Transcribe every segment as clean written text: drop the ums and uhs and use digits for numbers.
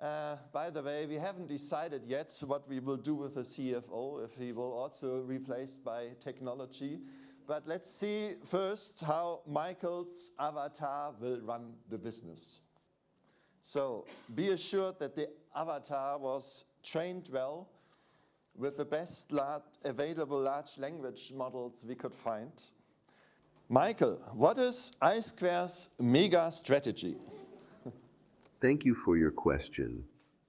By the way, we haven't decided yet what we will do with the CFO, if he will also replaced by technology. But let's see first how Michael's avatar will run the business. So be assured that the avatar was trained well with the best available large language models we could find. Michael, what is I-Square's mega strategy? Thank you for your question.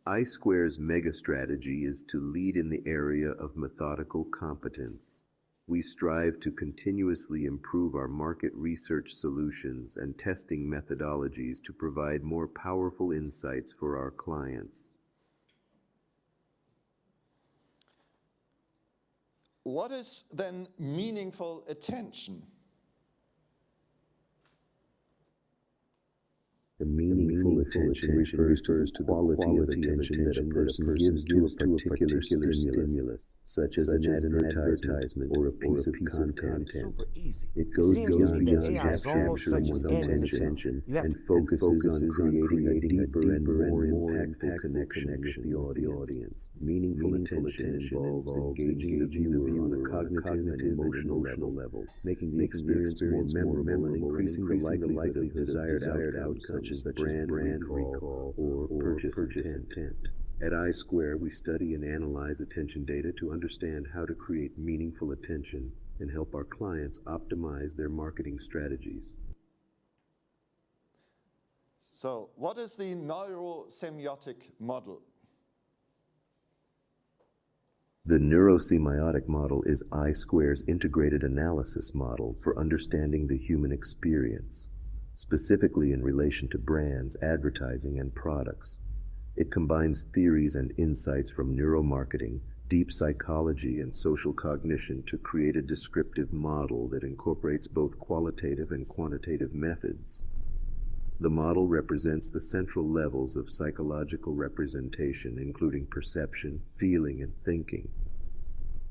I-Square's mega strategy is to lead in the area of methodical competence. We strive to continuously improve our market research solutions and testing methodologies to provide more powerful insights for our clients. What is then meaningful attention? The meaningful attention refers to the quality of attention that a person gives to a particular stimulus, such as an advertisement or a piece of content. It goes beyond capturing someone's attention and focuses on creating a deeper and more impactful connection with the audience. Meaningful attention involves engaging the viewer on a cognitive and emotional level, making the experience more memorable and increasing the likelihood of desired outcomes such as brand recall or purchase intent. At I-Square, we study and analyze attention data to understand how to create meaningful attention and help our clients optimize their marketing strategies. So, what is the neurosemiotic model? The neurosemiotic model is I-Square's integrated analysis model for understanding the human experience, specifically in relation to brands, advertising, and products. It combines theories and insights from neuromarketing, deep psychology, and social cognition to create a descriptive model that incorporates both qualitative and quantitative methods. The model represents the central levels of psychological representation, including perception, feeling, and thinking.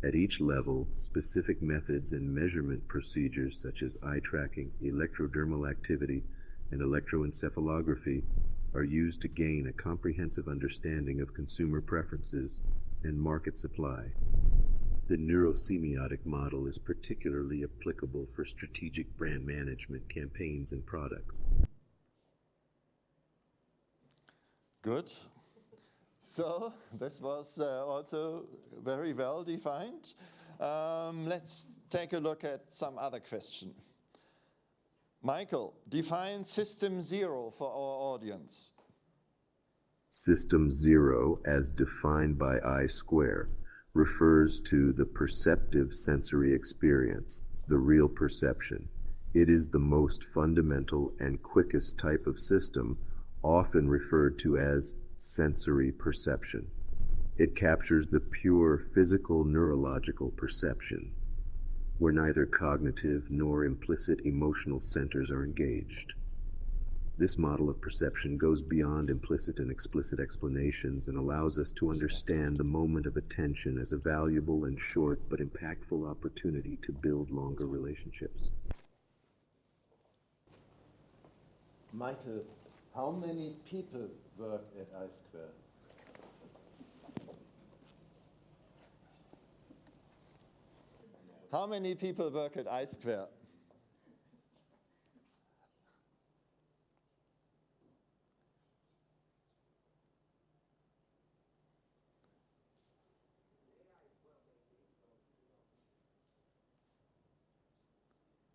At each level, specific methods and measurement procedures such as eye tracking, electrodermal activity, and electroencephalography are used to gain a comprehensive understanding of consumer preferences and market supply. The neurosemiotic model is particularly applicable for strategic brand management campaigns and products. Good. So this was also very well defined. Let's take a look at some other question. Michael, define System 0 for our audience. System 0, as defined by I-Square, refers to the perceptive sensory experience, the real perception. It is the most fundamental and quickest type of system, often referred to as sensory perception. It captures the pure physical neurological perception, where neither cognitive nor implicit emotional centers are engaged. This model of perception goes beyond implicit and explicit explanations and allows us to understand the moment of attention as a valuable and short but impactful opportunity to build longer relationships. Michael, how many people work at I-Square? How many people work at I-Square?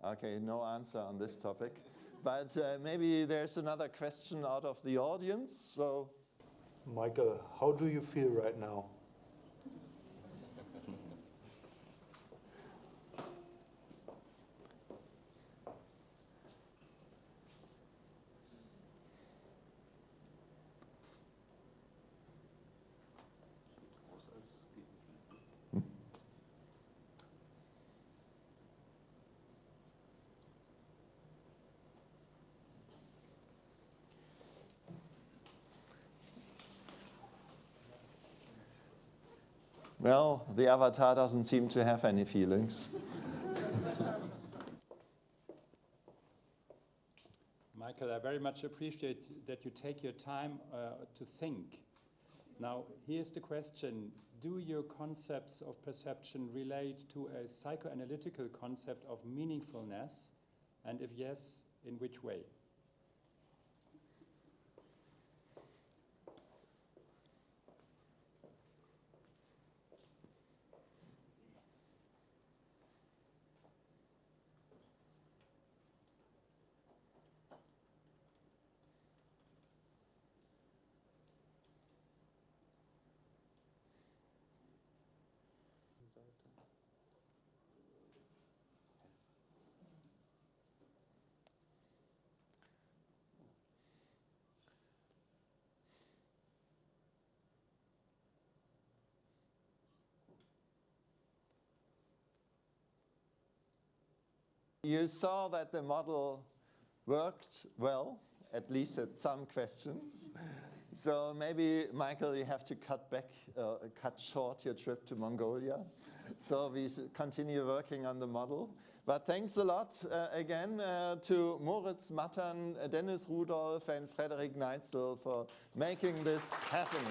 Okay, no answer on this topic. But maybe there's another question out of the audience. So, Michael, how do you feel right now? well, the avatar doesn't seem to have any feelings. Michael, I very much appreciate that you take your time to think Now, here's the question. Do your concepts of perception relate to a psychoanalytical concept of meaningfulness? And if yes, in which way? You saw that the model worked well, at least at some questions. So maybe, Michael, you have to cut short your trip to Mongolia. So we continue working on the model. But thanks a lot again to Moritz Mattern, Dennis Rudolph, and Friedrich Neitzel for making this happen.